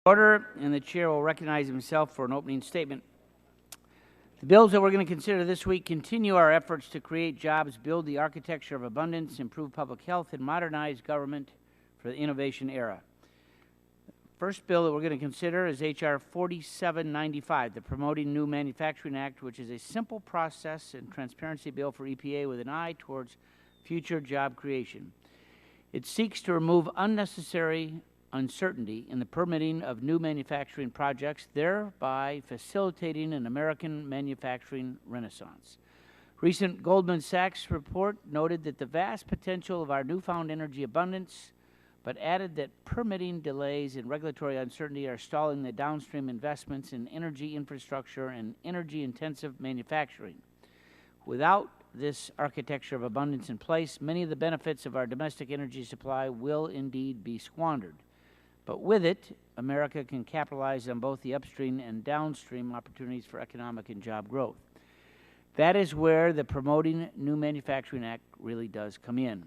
Order, and the chair will recognize himself for an opening statement. The bills that we're going to consider this week continue our efforts to create jobs, build the architecture of abundance, improve public health, and modernize government for the innovation era. First bill that we're going to consider is H.R. 4795, the Promoting New Manufacturing Act, which is a simple process and transparency bill for EPA with an eye towards future job creation. It seeks to remove unnecessary uncertainty in the permitting of new manufacturing projects, thereby facilitating an American manufacturing renaissance. Recent Goldman Sachs report noted that the vast potential of our newfound energy abundance, but added that permitting delays and regulatory uncertainty are stalling the downstream investments in energy infrastructure and energy-intensive manufacturing. Without this architecture of abundance in place, many of the benefits of our domestic energy supply will indeed be squandered. But with it, America can capitalize on both the upstream and downstream opportunities for economic and job growth. That is where the Promoting New Manufacturing Act really does come in.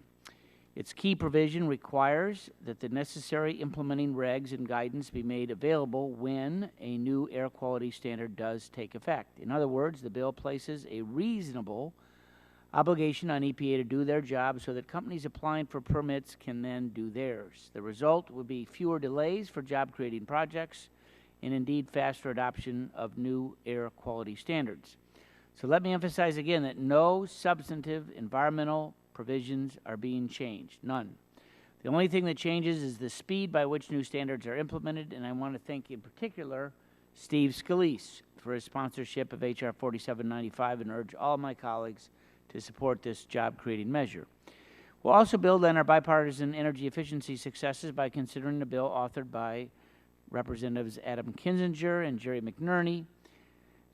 Its key provision requires that the necessary implementing regs and guidance be made available when a new air quality standard does take effect. In other words, the bill places a reasonable obligation on EPA to do their job so that companies applying for permits can then do theirs. The result would be fewer delays for job-creating projects and indeed faster adoption of new air quality standards. So let me emphasize again that no substantive environmental provisions are being changed, none. The only thing that changes is the speed by which new standards are implemented, and I want to thank in particular Steve Scalise for his sponsorship of H.R. 4795 and urge all my colleagues to support this job-creating measure. We'll also build on our bipartisan energy efficiency successes by considering a bill authored by Representatives Adam Kinzinger and Jerry McNerney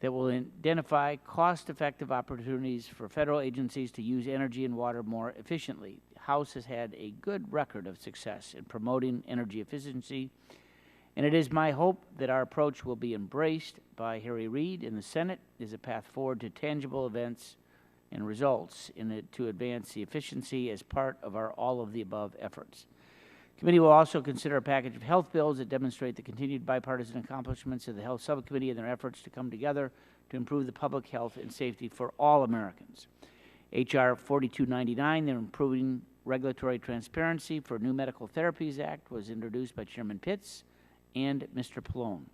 that will identify cost-effective opportunities for federal agencies to use energy and water more efficiently. The House has had a good record of success in promoting energy efficiency, and it is my hope that our approach will be embraced by Harry Reid in the Senate as a path forward to tangible events and results in it to advance the efficiency as part of our all-of-the-above efforts. The committee will also consider a package of health bills that demonstrate the continued bipartisan accomplishments of the Health Subcommittee in their efforts to come together to improve the public health and safety for all Americans. H.R. 4299, the Improving Regulatory Transparency for New Medical Therapies Act, was introduced by Chairman Pitts and Mr. Pallone.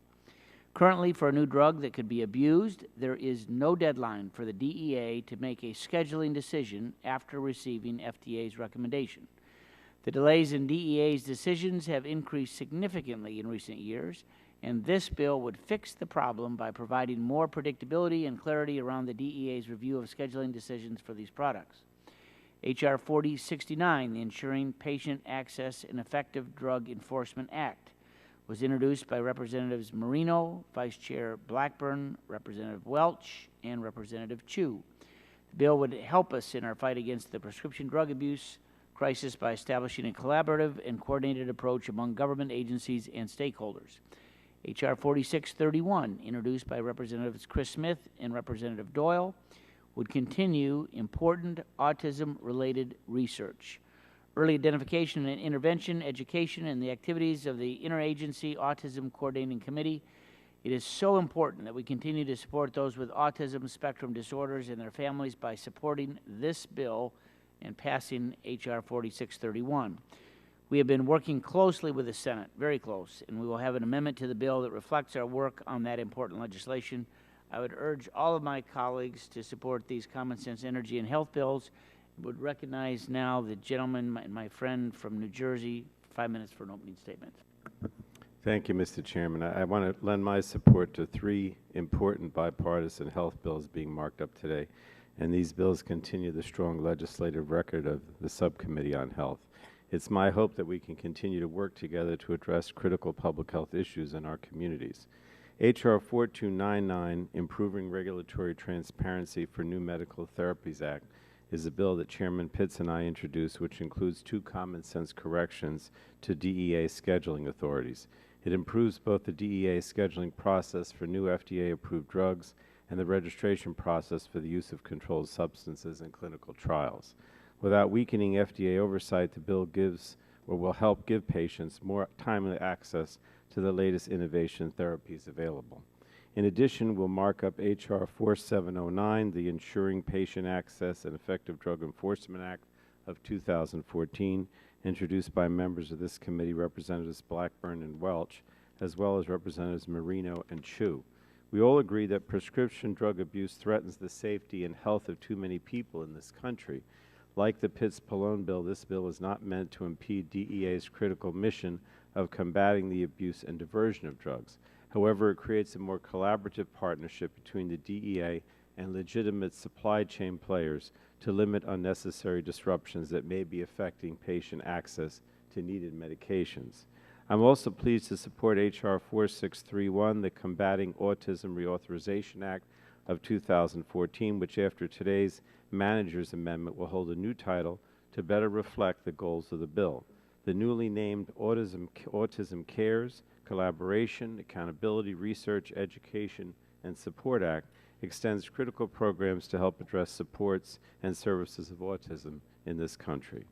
Currently, for a new drug that could be abused, there is no deadline for the DEA to make a scheduling decision after receiving FDA's recommendation. The delays in DEA's decisions have increased significantly in recent years, and this bill would fix the problem by providing more predictability and clarity around the DEA's review of scheduling decisions for these products. H.R. 4069, the Ensuring Patient Access and Effective Drug Enforcement Act, was introduced by Representatives Marino, Vice Chair Blackburn, Representative Welch, and Representative Chu. The bill would help us in our fight against the prescription drug abuse crisis by establishing a collaborative and coordinated approach among government agencies and stakeholders. H.R. 4631, introduced by Representatives Chris Smith and Representative Doyle, would continue important autism-related research, early identification and intervention, education, and the activities of the Interagency Autism Coordinating Committee. It is so important that we continue to support those with autism spectrum disorders and their families by supporting this bill and passing H.R. 4631. We have been working closely with the Senate, very close, and we will have an amendment to the bill that reflects our work on that important legislation. I would urge all of my colleagues to support these common sense energy and health bills. I would recognize now the gentleman and my friend from New Jersey, 5 minutes for an opening statement. Thank you, Mr. Chairman. I want to lend my support to three important bipartisan health bills being marked up today, and these bills continue the strong legislative record of the Subcommittee on Health. It's my hope that we can continue to work together to address critical public health issues in our communities. H.R. 4299, Improving Regulatory Transparency for New Medical Therapies Act, is a bill that Chairman Pitts and I introduced, which includes two common-sense corrections to DEA scheduling authorities. It improves both the DEA scheduling process for new FDA-approved drugs and the registration process for the use of controlled substances in clinical trials. Without weakening FDA oversight, the bill gives or will help give patients more timely access to the latest innovation therapies available. In addition, we'll mark up H.R. 4709, the Ensuring Patient Access and Effective Drug Enforcement Act of 2014, introduced by members of this committee, Representatives Blackburn and Welch, as well as Representatives Marino and Chu. We all agree that prescription drug abuse threatens the safety and health of too many people in this country. Like the Pitts-Pallone bill, this bill is not meant to impede DEA's critical mission of combating the abuse and diversion of drugs. However, it creates a more collaborative partnership between the DEA and legitimate supply chain players to limit unnecessary disruptions that may be affecting patient access to needed medications. I'm also pleased to support H.R. 4631, the Combating Autism Reauthorization Act of 2014, which after today's manager's amendment will hold a new title to better reflect the goals of the bill. The newly named Autism Cares, Collaboration, Accountability, Research, Education, and Support Act extends critical programs to help address supports and services of autism in this country.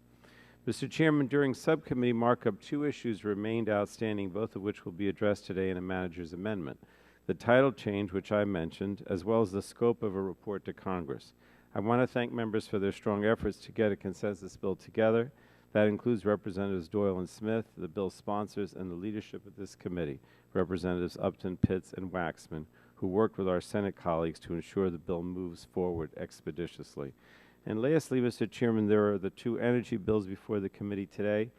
Mr. Chairman, during subcommittee markup, 2 issues remained outstanding, both of which will be addressed today in a manager's amendment: the title change, which I mentioned, as well as the scope of a report to Congress. I want to thank members for their strong efforts to get a consensus bill together. That includes Representatives Doyle and Smith, the bill's sponsors, and the leadership of this committee, Representatives Upton, Pitts, and Waxman, who worked with our Senate colleagues to ensure the bill moves forward expeditiously. And lastly, Mr. Chairman, there are the 2 energy bills before the committee today.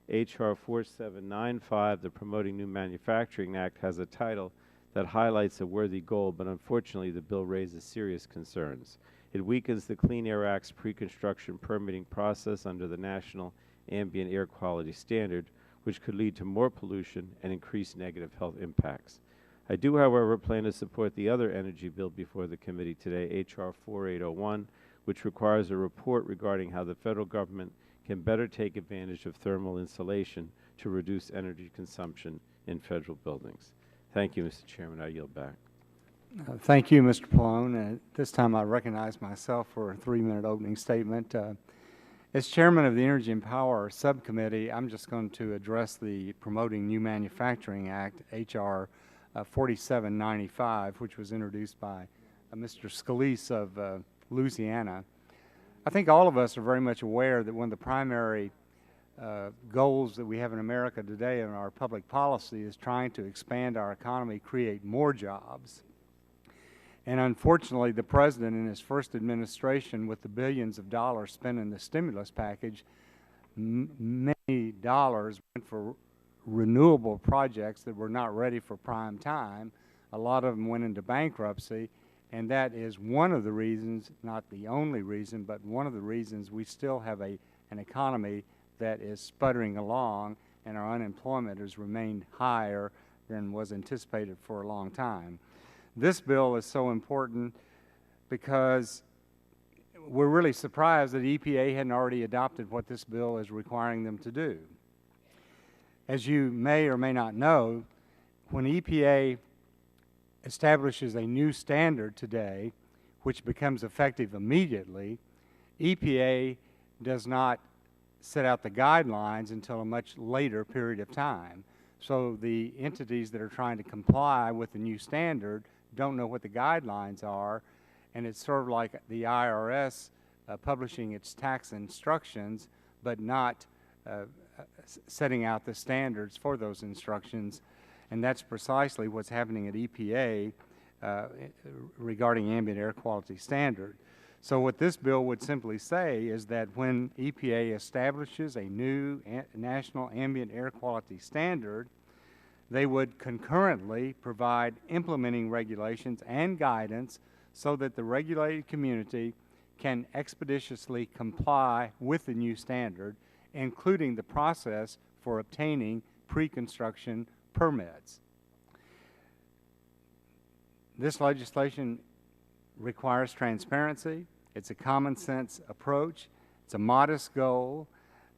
H.R. 4795, the Promoting New Manufacturing Act, has a title that highlights a worthy goal, but unfortunately the bill raises serious concerns. It weakens the Clean Air Act's pre-construction permitting process under the National Ambient Air Quality Standard, which could lead to more pollution and increased negative health impacts. I do, however, plan to support the other energy bill before the committee today, H.R. 4801, which requires a report regarding how the federal government can better take advantage of thermal insulation to reduce energy consumption in federal buildings. Thank you, Mr. Chairman. I yield back. Thank you, Mr. Pallone. At this time, I recognize myself for a 3-minute opening statement. As chairman of the Energy and Power Subcommittee, I'm just going to address the Promoting New Manufacturing Act, H.R. 4795, which was introduced by Mr. Scalise of Louisiana. I think all of us are very much aware that one of the primary goals that we have in America today in our public policy is trying to expand our economy, create more jobs. And unfortunately, the President in his first administration, with the billions of dollars spent in the stimulus package, many dollars went for renewable projects that were not ready for prime time. A lot of them went into bankruptcy, and that is one of the reasons, not the only reason, but one of the reasons we still have an economy that is sputtering along, and our unemployment has remained higher than was anticipated for a long time. This bill is so important because we're really surprised that EPA hadn't already adopted what this bill is requiring them to do. As you may or may not know, when EPA establishes a new standard today, which becomes effective immediately, EPA does not set out the guidelines until a much later period of time. So the entities that are trying to comply with the new standard don't know what the guidelines are, and it's sort of like the IRS publishing its tax instructions, but not setting out the standards for those instructions. And that's precisely what's happening at EPA regarding ambient air quality standard. So what this bill would simply say is that when EPA establishes a new national ambient air quality standard, they would concurrently provide implementing regulations and guidance so that the regulated community can expeditiously comply with the new standard, including the process for obtaining pre-construction permits. This legislation requires transparency. It's a common sense approach. It's a modest goal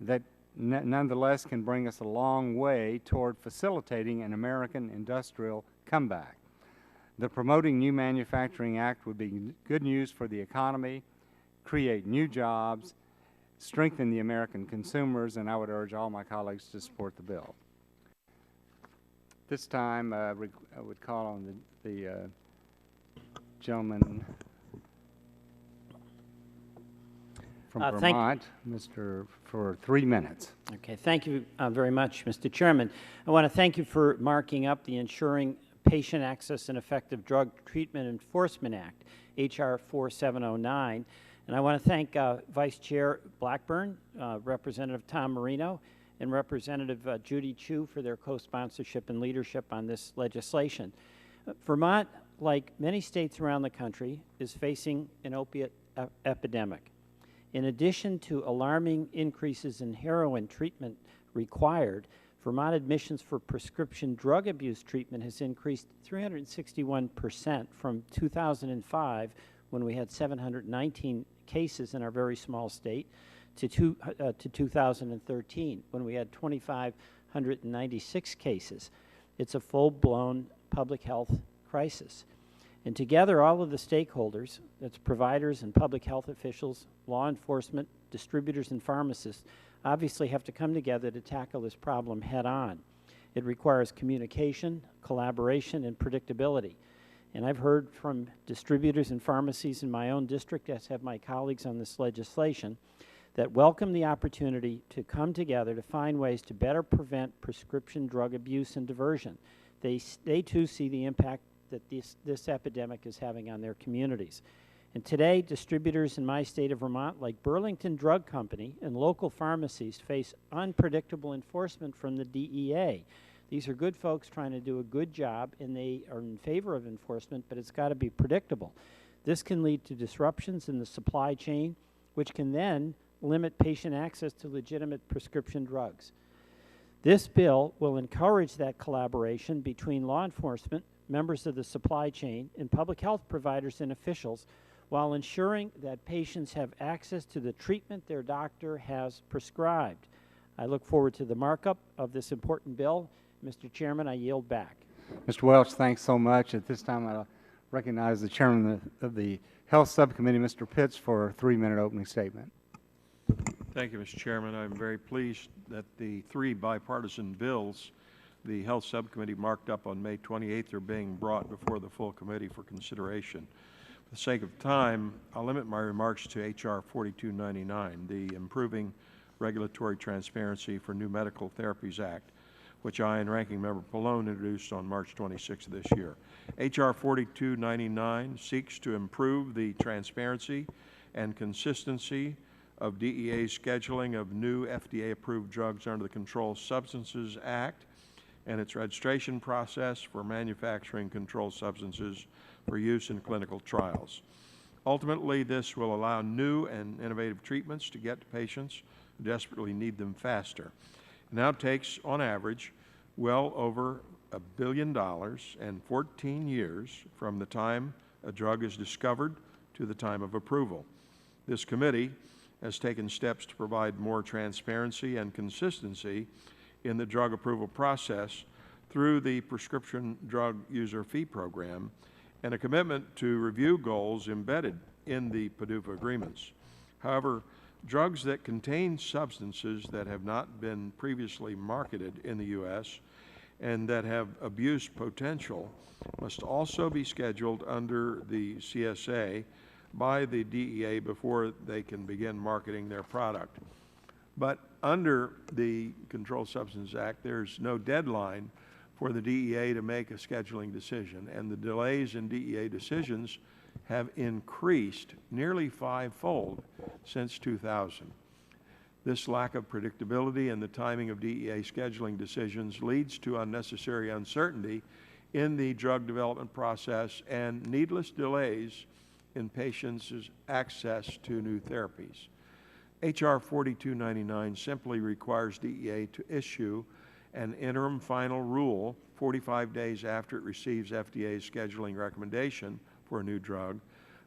that nonetheless can bring us a long way toward facilitating an American industrial comeback. The Promoting New Manufacturing Act would be good news for the economy, create new jobs, strengthen the American consumers, and I would urge all my colleagues to support the bill. This time, I would call on the gentleman from Vermont, for 3 minutes. Okay, thank you very much, Mr. Chairman. I want to thank you for marking up the Ensuring Patient Access and Effective Drug Treatment Enforcement Act, H.R. 4709. And I want to thank Vice Chair Blackburn, Representative Tom Marino, and Representative Judy Chu for their co-sponsorship and leadership on this legislation. Vermont, like many states around the country, is facing an opiate epidemic. In addition to alarming increases in heroin treatment required, Vermont admissions for prescription drug abuse treatment has increased 361% from 2005, when we had 719 cases in our very small state, to 2013, when we had 2,596 cases. It's a full-blown public health crisis. And together, all of the stakeholders, that's providers and public health officials, law enforcement, distributors, and pharmacists, obviously have to come together to tackle this problem head-on. It requires communication, collaboration, and predictability. And I've heard from distributors and pharmacies in my own district, as have my colleagues on this legislation, that welcome the opportunity to come together to find ways to better prevent prescription drug abuse and diversion. They too see the impact that this epidemic is having on their communities. And today, distributors in my state of Vermont, like Burlington Drug Company and local pharmacies, face unpredictable enforcement from the DEA. These are good folks trying to do a good job, and they are in favor of enforcement, but it's got to be predictable. This can lead to disruptions in the supply chain, which can then limit patient access to legitimate prescription drugs. This bill will encourage that collaboration between law enforcement, members of the supply chain, and public health providers and officials, while ensuring that patients have access to the treatment their doctor has prescribed. I look forward to the markup of this important bill. Mr. Chairman, I yield back. Mr. Welch, thanks so much. At this time, I'll recognize the Chairman of the Health Subcommittee, Mr. Pitts, for a 3-minute opening statement. Thank you, Mr. Chairman. I'm very pleased that the 3 bipartisan bills the Health Subcommittee marked up on May 28th are being brought before the full committee for consideration. For the sake of time, I'll limit my remarks to H.R. 4299, the Improving Regulatory Transparency for New Medical Therapies Act, which I and Ranking Member Pallone introduced on March 26th of this year. H.R. 4299 seeks to improve the transparency and consistency of DEA's scheduling of new FDA-approved drugs under the Controlled Substances Act and its registration process for manufacturing controlled substances for use in clinical trials. Ultimately, this will allow new and innovative treatments to get to patients who desperately need them faster. It now takes, on average, well over $1 billion and 14 years from the time a drug is discovered to the time of approval. This committee has taken steps to provide more transparency and consistency in the drug approval process through the Prescription Drug User Fee Program and a commitment to review goals embedded in the PDUFA agreements. However, drugs that contain substances that have not been previously marketed in the U.S. and that have abuse potential must also be scheduled under the CSA by the DEA before they can begin marketing their product. But under the Controlled Substances Act, there's no deadline for the DEA to make a scheduling decision, and the delays in DEA decisions have increased nearly 5-fold since 2000. This lack of predictability in the timing of DEA scheduling decisions leads to unnecessary uncertainty in the drug development process and needless delays in patients' access to new therapies. H.R. 4299 simply requires DEA to issue an interim final rule 45 days after it receives FDA's scheduling recommendation for a new drug,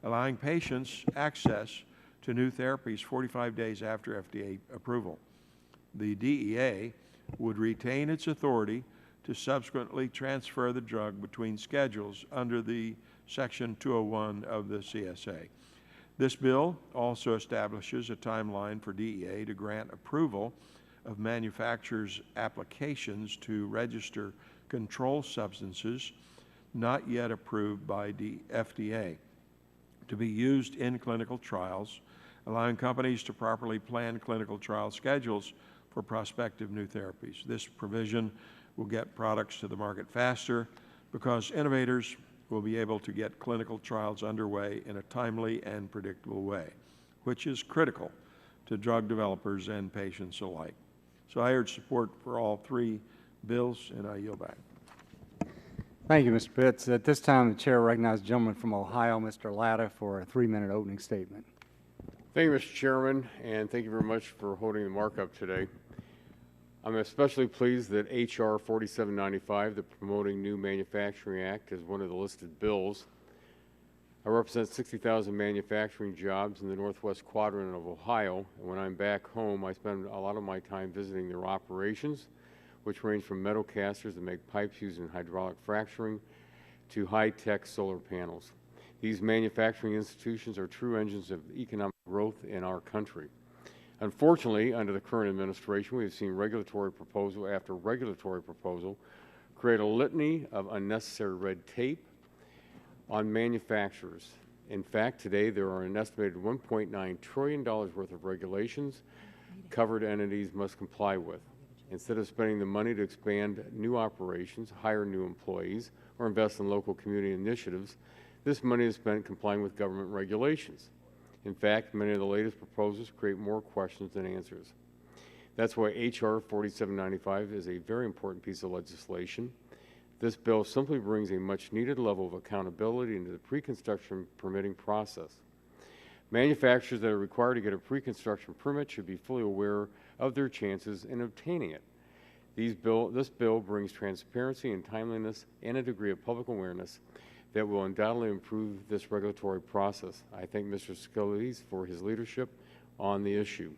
allowing patients access to new therapies 45 days after FDA approval. The DEA would retain its authority to subsequently transfer the drug between schedules under the Section 201 of the CSA. This bill also establishes a timeline for DEA to grant approval of manufacturers' applications to register control substances not yet approved by the FDA to be used in clinical trials, allowing companies to properly plan clinical trial schedules for prospective new therapies. This provision will get products to the market faster because innovators will be able to get clinical trials underway in a timely and predictable way, which is critical to drug developers and patients alike. So I urge support for all three bills, and I yield back. Thank you, Mr. Pitts. At this time, the chair recognizes the gentleman from Ohio, Mr. Latta, for a 3-minute opening statement. Thank you, Mr. Chairman, and thank you very much for holding the markup today. I'm especially pleased that H.R. 4795, the Promoting New Manufacturing Act, is one of the listed bills. I represent 60,000 manufacturing jobs in the northwest quadrant of Ohio, and when I'm back home, I spend a lot of my time visiting their operations, which range from metal casters that make pipes used in hydraulic fracturing to high-tech solar panels. These manufacturing institutions are true engines of economic growth in our country. Unfortunately, under the current administration, we have seen regulatory proposal after regulatory proposal create a litany of unnecessary red tape on manufacturers. In fact, today there are an estimated $1.9 trillion worth of regulations covered entities must comply with. Instead of spending the money to expand new operations, hire new employees, or invest in local community initiatives, this money is spent complying with government regulations. In fact, many of the latest proposals create more questions than answers. That's why H.R. 4795 is a very important piece of legislation. This bill simply brings a much-needed level of accountability into the pre-construction permitting process. Manufacturers that are required to get a pre-construction permit should be fully aware of their chances in obtaining it. This bill brings transparency and timeliness and a degree of public awareness that will undoubtedly improve this regulatory process. I thank Mr. Scalise for his leadership on the issue.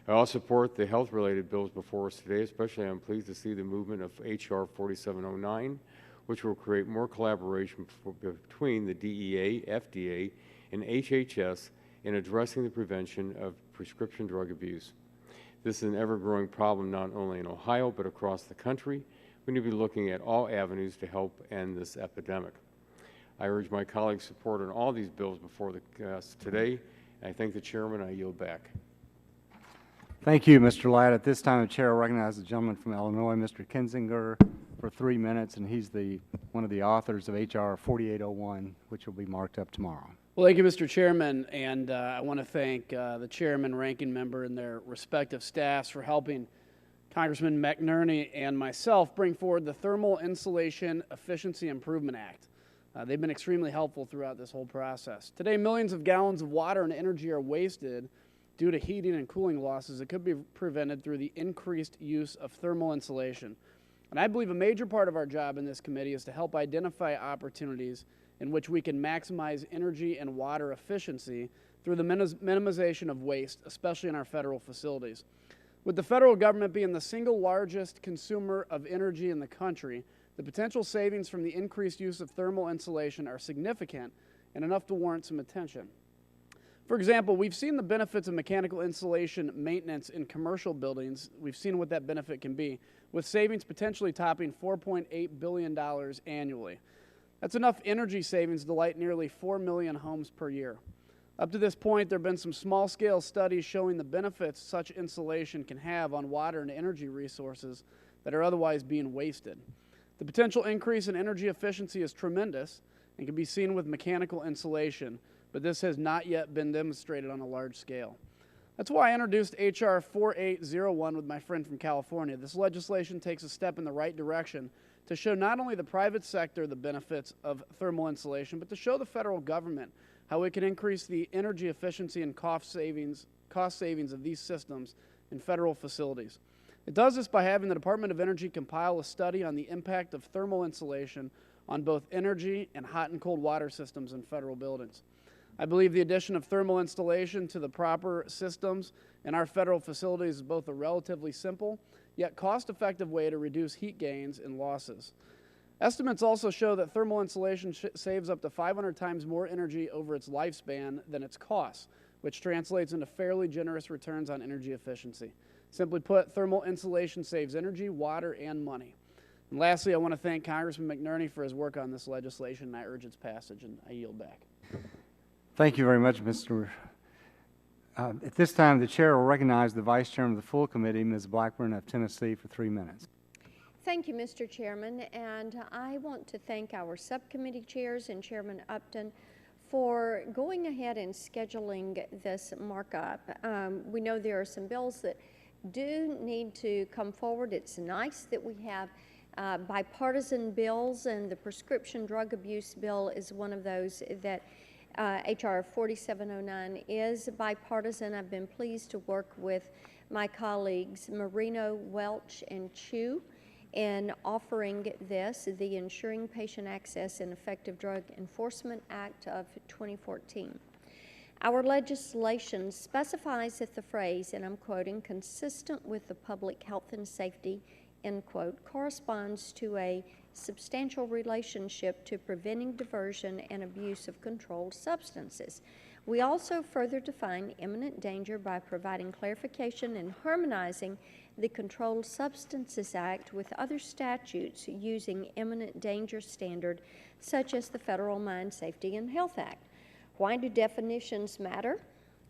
I also support the health-related bills before us today, especially I'm pleased to see the movement of H.R. 4709, which will create more collaboration between the DEA, FDA, and HHS in addressing the prevention of prescription drug abuse. This is an ever-growing problem not only in Ohio but across the country. We need to be looking at all avenues to help end this epidemic. I urge my colleagues' support on all these bills before us today. I thank the chairman. I yield back. Thank you, Mr. Ladd. At this time, the chair recognizes the gentleman from Illinois, Mr. Kinzinger, for 3 minutes, and he's one of the authors of H.R. 4801, which will be marked up tomorrow. Well, thank you, Mr. Chairman, and I want to thank the chairman, ranking member, and their respective staffs for helping Congressman McNerney and myself bring forward the Thermal Insulation Efficiency Improvement Act. They've been extremely helpful throughout this whole process. Today, millions of gallons of water and energy are wasted due to heating and cooling losses that could be prevented through the increased use of thermal insulation. And I believe a major part of our job in this committee is to help identify opportunities in which we can maximize energy and water efficiency through the minimization of waste, especially in our federal facilities. With the federal government being the single largest consumer of energy in the country, the potential savings from the increased use of thermal insulation are significant and enough to warrant some attention. For example, we've seen the benefits of mechanical insulation maintenance in commercial buildings. We've seen what that benefit can be, with savings potentially topping $4.8 billion annually. That's enough energy savings to light nearly 4 million homes per year. Up to this point, there have been some small-scale studies showing the benefits such insulation can have on water and energy resources that are otherwise being wasted. The potential increase in energy efficiency is tremendous and can be seen with mechanical insulation, but this has not yet been demonstrated on a large scale. That's why I introduced H.R. 4801 with my friend from California. This legislation takes a step in the right direction to show not only the private sector the benefits of thermal insulation, but to show the federal government how it can increase the energy efficiency and cost savings of these systems in federal facilities. It does this by having the Department of Energy compile a study on the impact of thermal insulation on both energy and hot and cold water systems in federal buildings. I believe the addition of thermal installation to the proper systems in our federal facilities is both a relatively simple yet cost-effective way to reduce heat gains and losses. Estimates also show that thermal insulation saves up to 500 times more energy over its lifespan than its costs, which translates into fairly generous returns on energy efficiency. Simply put, thermal insulation saves energy, water, and money. And lastly, I want to thank Congressman McNerney for his work on this legislation, and I urge its passage, and I yield back. Thank you very much, Mr. At this time, the chair will recognize the vice chairman of the full committee, Ms. Blackburn of Tennessee, for 3 minutes. Thank you, Mr. Chairman, and I want to thank our subcommittee chairs and Chairman Upton for going ahead and scheduling this markup. We know there are some bills that do need to come forward. It's nice that we have bipartisan bills, and the prescription drug abuse bill is one of those that H.R. 4709 is bipartisan. I've been pleased to work with my colleagues Marino, Welch, and Chu in offering this, the Ensuring Patient Access and Effective Drug Enforcement Act of 2014. Our legislation specifies that the phrase, and I'm quoting, consistent with the public health and safety, end quote, corresponds to a substantial relationship to preventing diversion and abuse of controlled substances. We also further define imminent danger by providing clarification and harmonizing the Controlled Substances Act with other statutes using imminent danger standard, such as the Federal Mine Safety and Health Act. Why do definitions matter?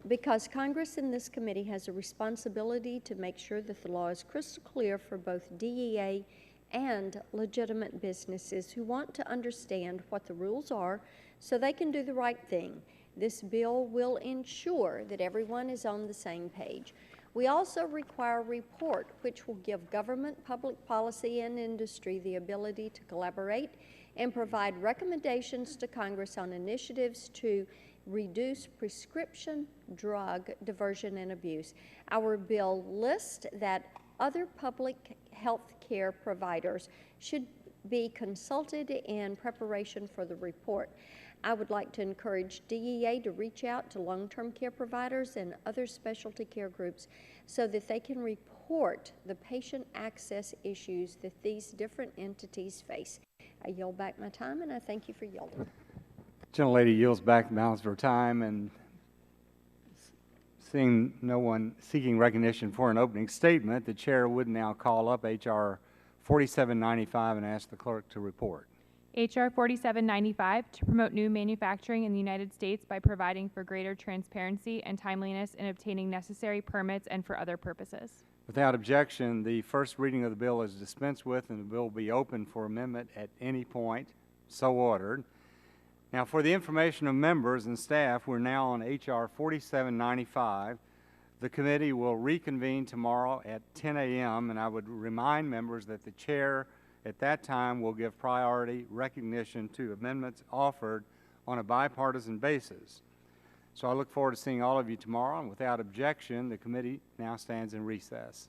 Because Congress and this committee has a responsibility to make sure that the law is crystal clear for both DEA and legitimate businesses who want to understand what the rules are so they can do the right thing. This bill will ensure that everyone is on the same page. We also require a report which will give government, public policy, and industry the ability to collaborate and provide recommendations to Congress on initiatives to reduce prescription drug diversion and abuse. Our bill lists that other public health care providers should be consulted in preparation for the report. I would like to encourage DEA to reach out to long-term care providers and other specialty care groups so that they can report the patient access issues that these different entities face. I yield back my time, and I thank you for yielding. Gentlelady yields back the balance of her time, and seeing no one seeking recognition for an opening statement, the chair would now call up H.R. 4795 and ask the clerk to report. H.R. 4795 to promote new manufacturing in the United States by providing for greater transparency and timeliness in obtaining necessary permits and for other purposes. Without objection, the first reading of the bill is dispensed with, and the bill will be open for amendment at any point. So ordered. Now, for the information of members and staff, we're now on H.R. 4795. The committee will reconvene tomorrow at 10 a.m., and I would remind members that the chair at that time will give priority recognition to amendments offered on a bipartisan basis. So I look forward to seeing all of you tomorrow, and without objection, the committee now stands in recess.